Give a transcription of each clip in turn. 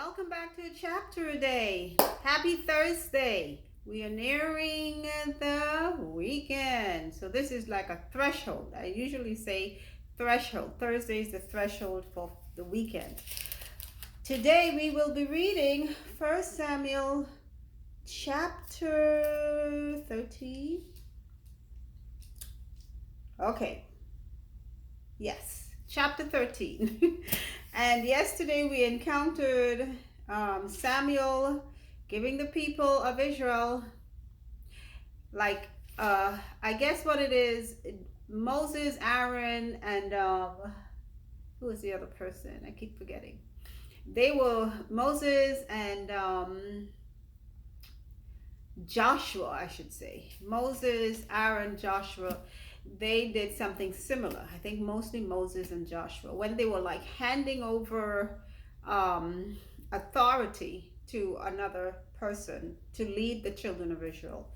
Welcome back to a chapter a day. Happy Thursday. We are nearing the weekend. So this is like a threshold. I usually say threshold. Thursday is the threshold for the weekend. Today we will be reading 1 Samuel chapter 13. Okay. Yes, chapter 13. And yesterday we encountered Samuel giving the people of Israel, I guess what it is, Moses, Aaron, and who was the other person? I keep forgetting. They were Moses and Joshua, I should say. Moses, Aaron, Joshua. They did something similar. I think mostly Moses and Joshua, when they were like handing over authority to another person to lead the children of Israel.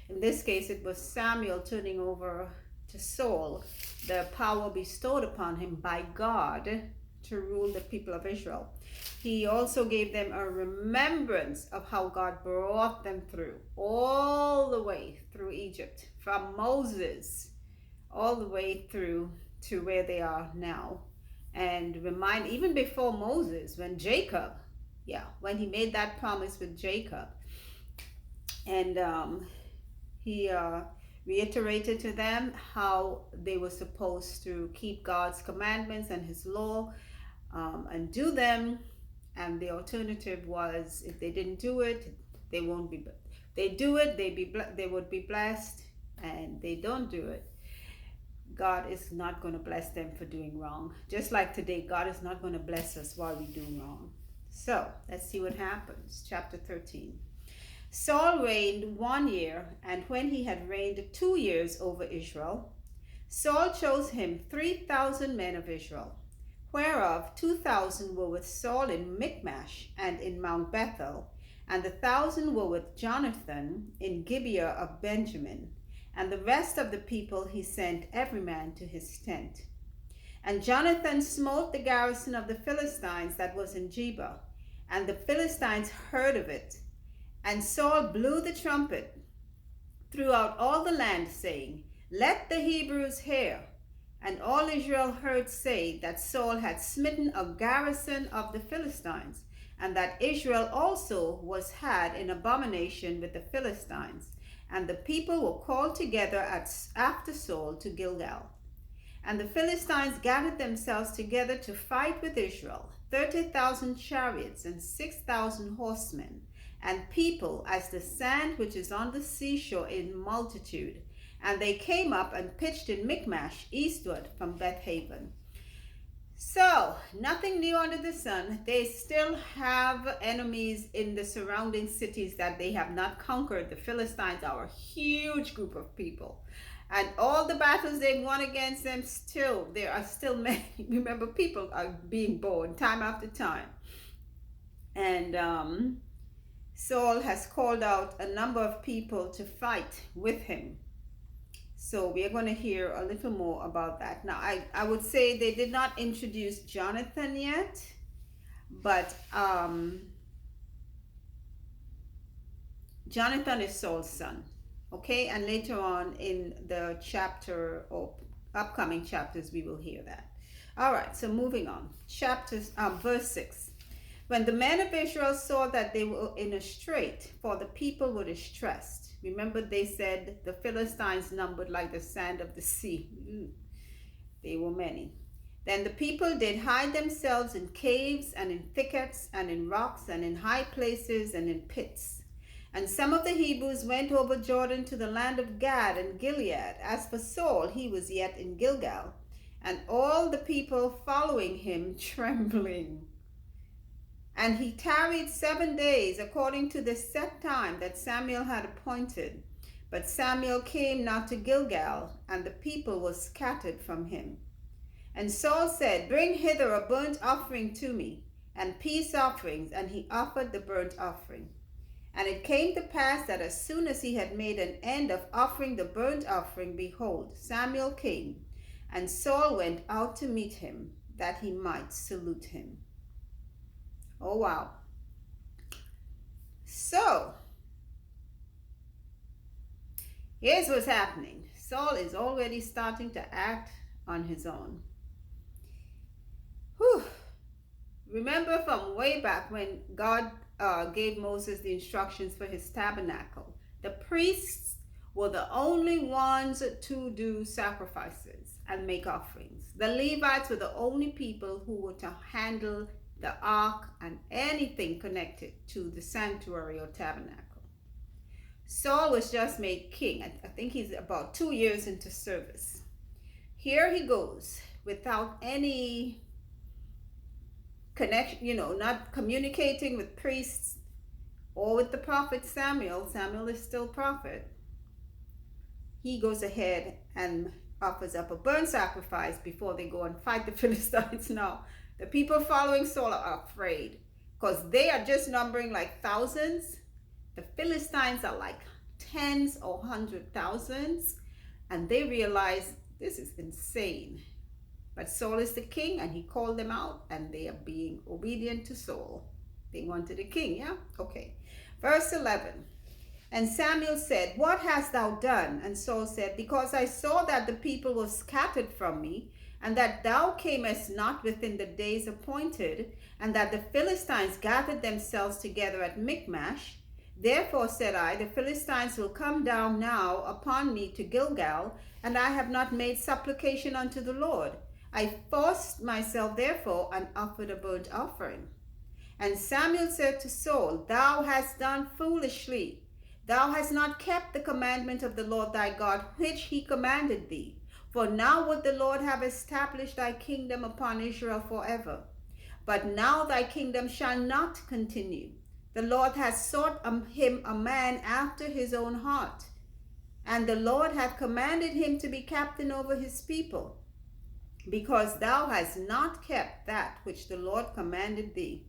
In this case, it was Samuel turning over to Saul the power bestowed upon him by God to rule the people of Israel. He also gave them a remembrance of how God brought them through, all the way through Egypt, from Moses all the way through to where they are now. And remind, even before Moses, when he made that promise with Jacob, and he reiterated to them how they were supposed to keep God's commandments and his law, and do them. And the alternative was, if they didn't do it, they won't be. They do it, they would be blessed, and they don't do it, God is not going to bless them for doing wrong. Just like today, God is not going to bless us while we do wrong. So let's see what happens. Chapter 13. Saul reigned 1 year, and when he had reigned 2 years over Israel, Saul chose him 3,000 men of Israel, whereof 2,000 were with Saul in Michmash and in Mount Bethel, and 1,000 were with Jonathan in Gibeah of Benjamin. And the rest of the people he sent every man to his tent. And Jonathan smote the garrison of the Philistines that was in Geba, and the Philistines heard of it. And Saul blew the trumpet throughout all the land, saying, Let the Hebrews hear. And all Israel heard say that Saul had smitten a garrison of the Philistines, and that Israel also was had in abomination with the Philistines. And the people were called together after Saul to Gilgal. And the Philistines gathered themselves together to fight with Israel, 30,000 chariots and 6,000 horsemen, and people as the sand which is on the seashore in multitude. And they came up and pitched in Michmash eastward from Beth-haven. So, nothing new under the sun. They still have enemies in the surrounding cities that they have not conquered. The Philistines are a huge group of people. And all the battles they've won against them, there are still many. Remember, people are being born time after time. And Saul has called out a number of people to fight with him. So we are going to hear a little more about that. Now, I would say they did not introduce Jonathan yet, but Jonathan is Saul's son, okay? And later on in the chapter or upcoming chapters, we will hear that. All right, so moving on. Verse 6. When the men of Israel saw that they were in a strait, for the people were distressed. Remember, they said the Philistines numbered like the sand of the sea. They were many. Then the people did hide themselves in caves and in thickets and in rocks and in high places and in pits. And some of the Hebrews went over Jordan to the land of Gad and Gilead. As for Saul, he was yet in Gilgal, and all the people following him trembling. And he tarried 7 days according to the set time that Samuel had appointed. But Samuel came not to Gilgal, and the people were scattered from him. And Saul said, Bring hither a burnt offering to me, and peace offerings. And he offered the burnt offering. And it came to pass that as soon as he had made an end of offering the burnt offering, behold, Samuel came, and Saul went out to meet him, that he might salute him. Oh, wow. So, here's what's happening. Saul is already starting to act on his own. Whew. Remember from way back when God gave Moses the instructions for his tabernacle, the priests were the only ones to do sacrifices and make offerings. The Levites were the only people who were to handle the ark and anything connected to the sanctuary or tabernacle. Saul was just made king. I think he's about 2 years into service. Here he goes without any connection, not communicating with priests or with the prophet Samuel. Samuel is still prophet. He goes ahead and offers up a burnt sacrifice before they go and fight the Philistines. Now, the people following Saul are afraid because they are just numbering like thousands. The Philistines are like tens or hundred thousands, and they realize this is insane. But Saul is the king, and he called them out, and they are being obedient to Saul. They wanted a king, yeah? Okay. Verse 11. And Samuel said, "What hast thou done?" And Saul said, "Because I saw that the people were scattered from me, and that thou camest not within the days appointed, and that the Philistines gathered themselves together at Michmash. Therefore said I, the Philistines will come down now upon me to Gilgal, and I have not made supplication unto the Lord. I forced myself therefore and offered a burnt offering." And Samuel said to Saul, "Thou hast done foolishly. Thou hast not kept the commandment of the Lord thy God, which he commanded thee. For now would the Lord have established thy kingdom upon Israel forever. But now thy kingdom shall not continue. The Lord hath sought him a man after his own heart, and the Lord hath commanded him to be captain over his people, because thou hast not kept that which the Lord commanded thee."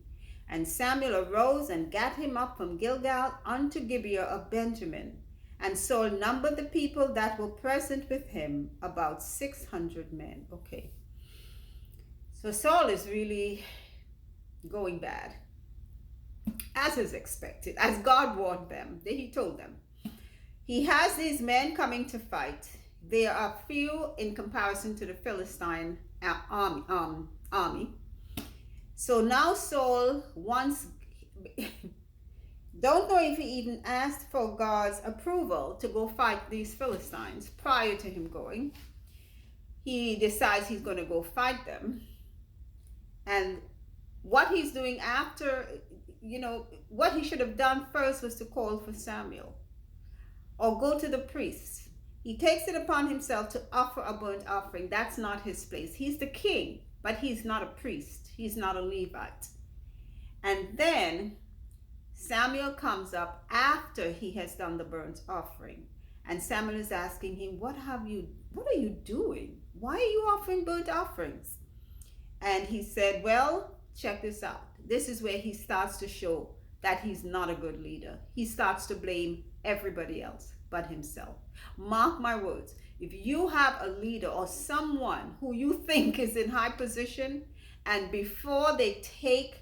And Samuel arose and gat him up from Gilgal unto Gibeah of Benjamin. And Saul numbered the people that were present with him, about 600 men. Okay. So Saul is really going bad, as is expected, as God warned them. He told them. He has these men coming to fight. They are few in comparison to the Philistine army. So now Saul don't know if he even asked for God's approval to go fight these Philistines prior to him going. He decides he's going to go fight them. And what he's doing after, what he should have done first was to call for Samuel or go to the priests. He takes it upon himself to offer a burnt offering. That's not his place. He's the king, but he's not a priest. He's not a Levite. And then Samuel comes up after he has done the burnt offering. And Samuel is asking him, what are you doing? Why are you offering burnt offerings? And he said, well, check this out. This is where he starts to show that he's not a good leader. He starts to blame everybody else but himself. Mark my words. If you have a leader or someone who you think is in high position, and before they take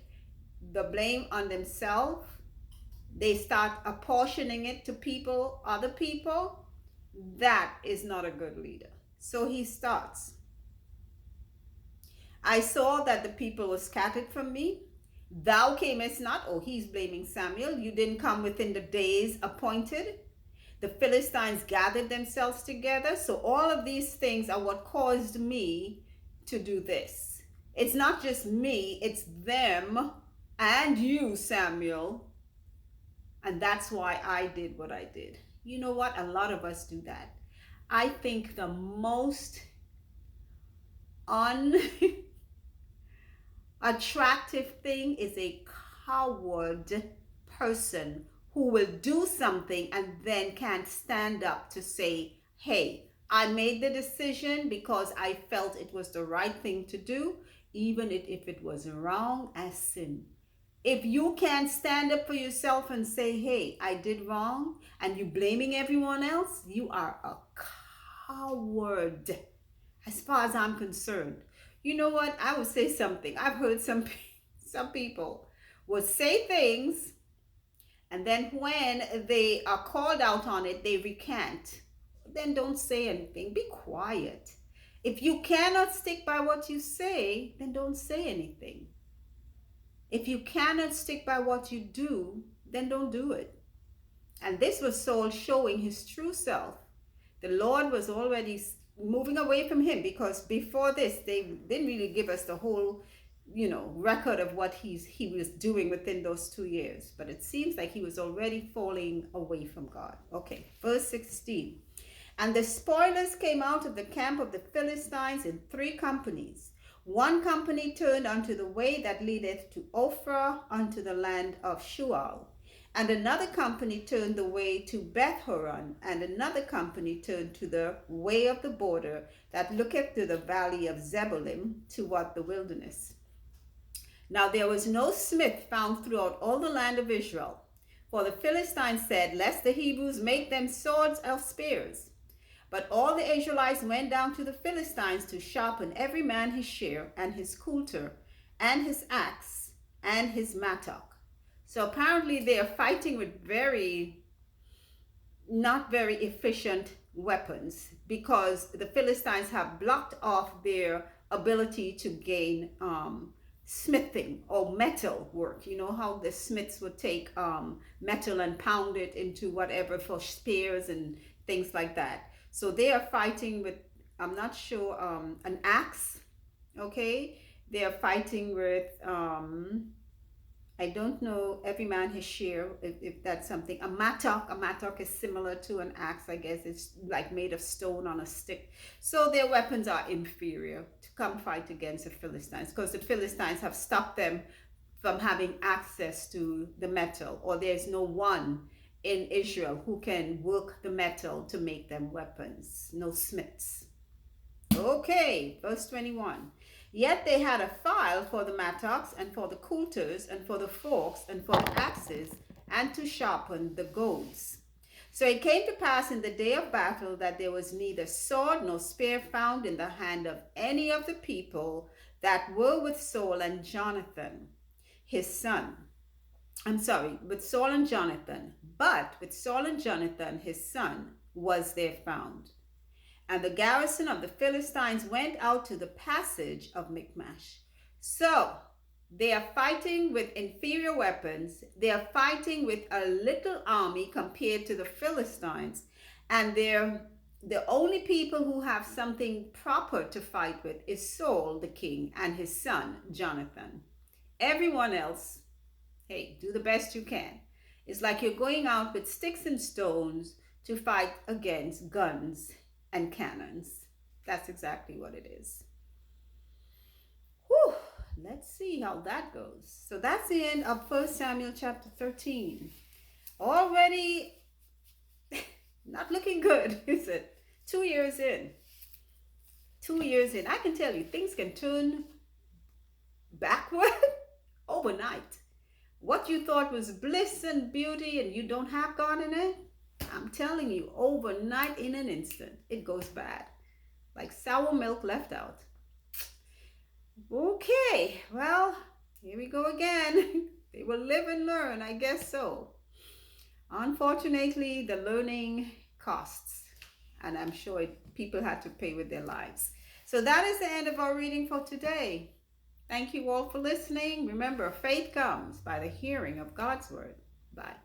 the blame on themselves, they start apportioning it to other people, that is not a good leader. So he starts. "I saw that the people were scattered from me. Thou camest not." Oh, he's blaming Samuel. "You didn't come within the days appointed. The Philistines gathered themselves together." So all of these things are what caused me to do this. It's not just me, it's them and you, Samuel. And that's why I did what I did. You know what? A lot of us do that. I think the most unattractive thing is a coward person who will do something and then can't stand up to say, hey, I made the decision because I felt it was the right thing to do, even if it was wrong as sin. If you can't stand up for yourself and say, hey, I did wrong, and you're blaming everyone else, you are a coward, as far as I'm concerned. You know what? I would say something. I've heard some people would say things, And then when they are called out on it, they recant. Then don't say anything. Be quiet. If you cannot stick by what you say, then don't say anything. If you cannot stick by what you do, then don't do it. And this was Saul showing his true self. The Lord was already moving away from him, because before this, they didn't really give us the whole, record of what he was doing within those 2 years. But it seems like he was already falling away from God. Okay, verse 16. And the spoilers came out of the camp of the Philistines in 3 companies. One company turned unto the way that leadeth to Ophrah, unto the land of Shual. And another company turned the way to Beth-horon, and another company turned to the way of the border that looketh to the valley of Zebulun, toward the wilderness. Now there was no smith found throughout all the land of Israel. For the Philistines said, lest the Hebrews make them swords or spears. But all the Israelites went down to the Philistines to sharpen every man his shear, and his coulter, and his axe, and his mattock. So apparently they are fighting with not very efficient weapons, because the Philistines have blocked off their ability to gain smithing or metal work. You know how the smiths would take metal and pound it into whatever for spears and things like that. So they are fighting with, I'm not sure, an axe. Okay, they are fighting with I don't know, every man his share, if that's something. A mattock is similar to an axe, I guess. It's like made of stone on a stick. So their weapons are inferior to come fight against the Philistines, because the Philistines have stopped them from having access to the metal, or there's no one in Israel who can work the metal to make them weapons. No smiths. Okay, verse 21. Yet they had a file for the mattocks, and for the coulters, and for the forks, and for the axes, and to sharpen the goads. So it came to pass in the day of battle that there was neither sword nor spear found in the hand of any of the people that were with Saul and Jonathan, his son. With Saul and Jonathan. But with Saul and Jonathan, his son, was there found. And the garrison of the Philistines went out to the passage of Michmash. So they are fighting with inferior weapons. They are fighting with a little army compared to the Philistines. And the only people who have something proper to fight with is Saul, the king, and his son, Jonathan. Everyone else, hey, do the best you can. It's like you're going out with sticks and stones to fight against guns and cannons. That's exactly what it is. Whew, let's see how that goes. So that's the end of 1 Samuel chapter 13. Already not looking good, is it? 2 years in. 2 years in. I can tell you, things can turn backward overnight. What you thought was bliss and beauty and you don't have God in it, I'm telling you, overnight, in an instant, it goes bad. Like sour milk left out. Okay, well, here we go again. They will live and learn, I guess so. Unfortunately, the learning costs. And I'm sure people had to pay with their lives. So that is the end of our reading for today. Thank you all for listening. Remember, faith comes by the hearing of God's word. Bye.